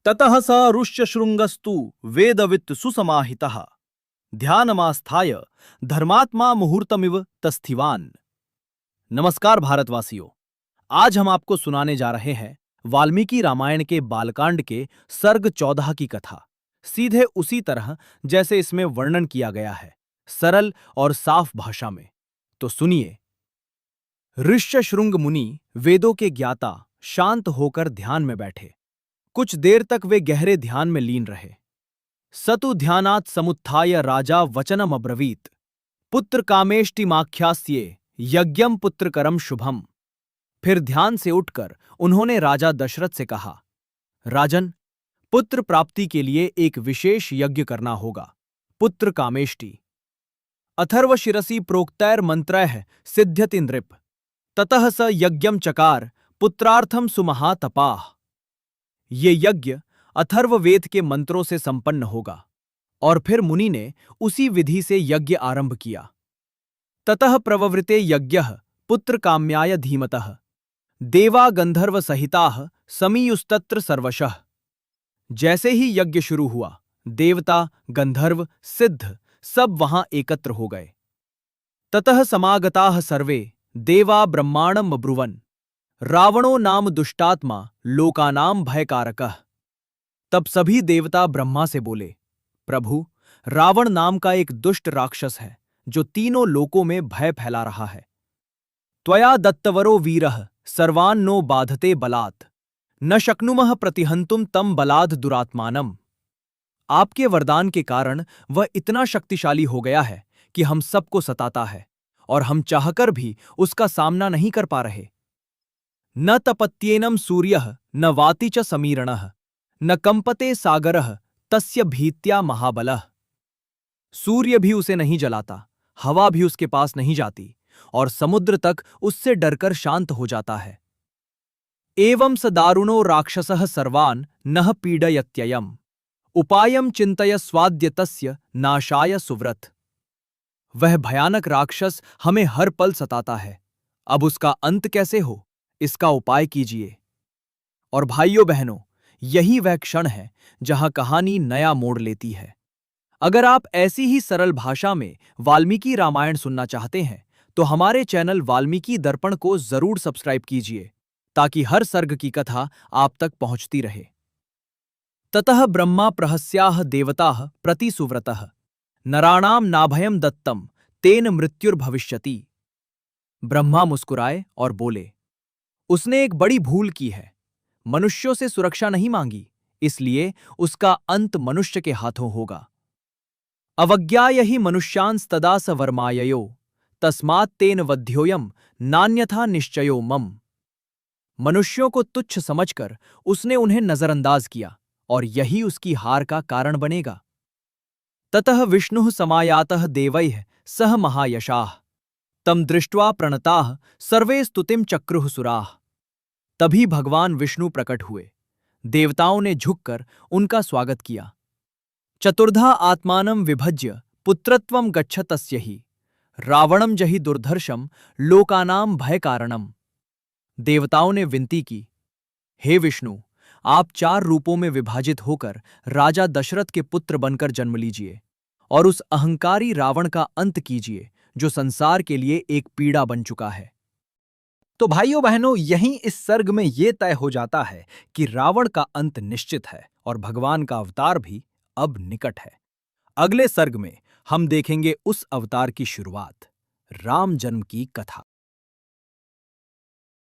ततः स ऋष्यशृंगस्तु वेदवित् सुसमाहितः ध्यानमास्थाय धर्मात्मा मुहूर्तमिव तस्थिवान। नमस्कार भारतवासियों, आज हम आपको सुनाने जा रहे हैं वाल्मीकि रामायण के बालकांड के सर्ग 14 की कथा, सीधे उसी तरह जैसे इसमें वर्णन किया गया है, सरल और साफ भाषा में। तो सुनिए। ऋष्यशृंग मुनि, वेदों के ज्ञाता, शांत होकर ध्यान में बैठे। कुछ देर तक वे गहरे ध्यान में लीन रहे। सतु ध्यानात् समुत्थाय राजा वचनम अब्रवीत, पुत्र कामेष्टिमाख्यास्ये यज्ञम पुत्रकरम शुभम। फिर ध्यान से उठकर उन्होंने राजा दशरथ से कहा, राजन, पुत्र प्राप्ति के लिए एक विशेष यज्ञ करना होगा। पुत्र कामेष्टि अथर्वशिरसि प्रोक्तैर मंत्रैः सिद्ध्यति नृप, ततः स यज्ञम चकार पुत्रार्थम सुमहातपाः। ये यज्ञ अथर्ववेद के मंत्रों से संपन्न होगा। और फिर मुनि ने उसी विधि से यज्ञ आरंभ किया। ततः प्रववृते यज्ञः पुत्र काम्याय धीमतः, देवा गंधर्व सहिताः समीयुस्तत्र सर्वशः। जैसे ही यज्ञ शुरू हुआ, देवता, गंधर्व, सिद्ध सब वहां एकत्र हो गए। ततः समागताः सर्वे देवा ब्रह्माणम अब्रुवन्, रावणो नाम दुष्टात्मा लोकानाम भयकारकः। तब सभी देवता ब्रह्मा से बोले, प्रभु, रावण नाम का एक दुष्ट राक्षस है जो तीनों लोकों में भय फैला रहा है। त्वया दत्तवरो वीरः सर्वान् नो बाधते बलात्, न शक्नुमः प्रतिहंतुम तम बलाद् दुरात्मानम। आपके वरदान के कारण वह इतना शक्तिशाली हो गया है कि हम सबको सताता है और हम चाहकर भी उसका सामना नहीं कर पा रहे। न तपत्येनम सूर्यः न वाति च समीरणः, न कंपते सागरः तस्य भीत्या महाबलः। सूर्य भी उसे नहीं जलाता, हवा भी उसके पास नहीं जाती, और समुद्र तक उससे डरकर शांत हो जाता है। एवं स दारुणो राक्षसः सर्वान् नः पीडयत्ययम्, उपायं चिन्तय स्वाद्य तस्य नाशाय सुव्रत। वह भयानक राक्षस हमें हर पल सताता है, अब उसका अंत कैसे हो, इसका उपाय कीजिए। और भाइयों बहनों, यही वह क्षण है जहां कहानी नया मोड़ लेती है। अगर आप ऐसी ही सरल भाषा में वाल्मीकि रामायण सुनना चाहते हैं तो हमारे चैनल वाल्मीकि दर्पण को जरूर सब्सक्राइब कीजिए, ताकि हर सर्ग की कथा आप तक पहुंचती रहे। ततः ब्रह्मा प्रहस्याः देवताः प्रति सुव्रतः, नराणाम नाभयम दत्तम तेन मृत्युर्भविष्यति। ब्रह्मा मुस्कुराए और बोले, उसने एक बड़ी भूल की है। मनुष्यों से सुरक्षा नहीं मांगी, इसलिए उसका अंत मनुष्य के हाथों होगा। अवज्ञाय ही मनुष्यांस्तदा स वर्माययो, तस्मात् तेन वध्योयम नान्यथा निश्चयो मम। मनुष्यों को तुच्छ समझकर उसने उन्हें नजरअंदाज किया, और यही उसकी हार का कारण बनेगा। ततः विष्णुः समायातः देवैः सह महायशाः, तम दृष्ट्वा प्रणताः सर्वे स्तुतिं चक्रुः सुराः। तभी भगवान विष्णु प्रकट हुए। देवताओं ने झुककर उनका स्वागत किया। चतुर्धा आत्मानं विभज्य पुत्रत्वं गच्छतस्य हि, रावणं जहि दुर्धर्षं लोकानां भय कारणम। देवताओं ने विनती की, हे विष्णु, आप 4 रूपों में विभाजित होकर राजा दशरथ के पुत्र बनकर जन्म लीजिए और उस अहंकारी रावण का अंत कीजिए जो संसार के लिए एक पीड़ा बन चुका है। तो भाइयों बहनों, यहीं इस सर्ग में यह तय हो जाता है कि रावण का अंत निश्चित है और भगवान का अवतार भी अब निकट है। अगले सर्ग में हम देखेंगे उस अवतार की शुरुआत, राम जन्म की कथा।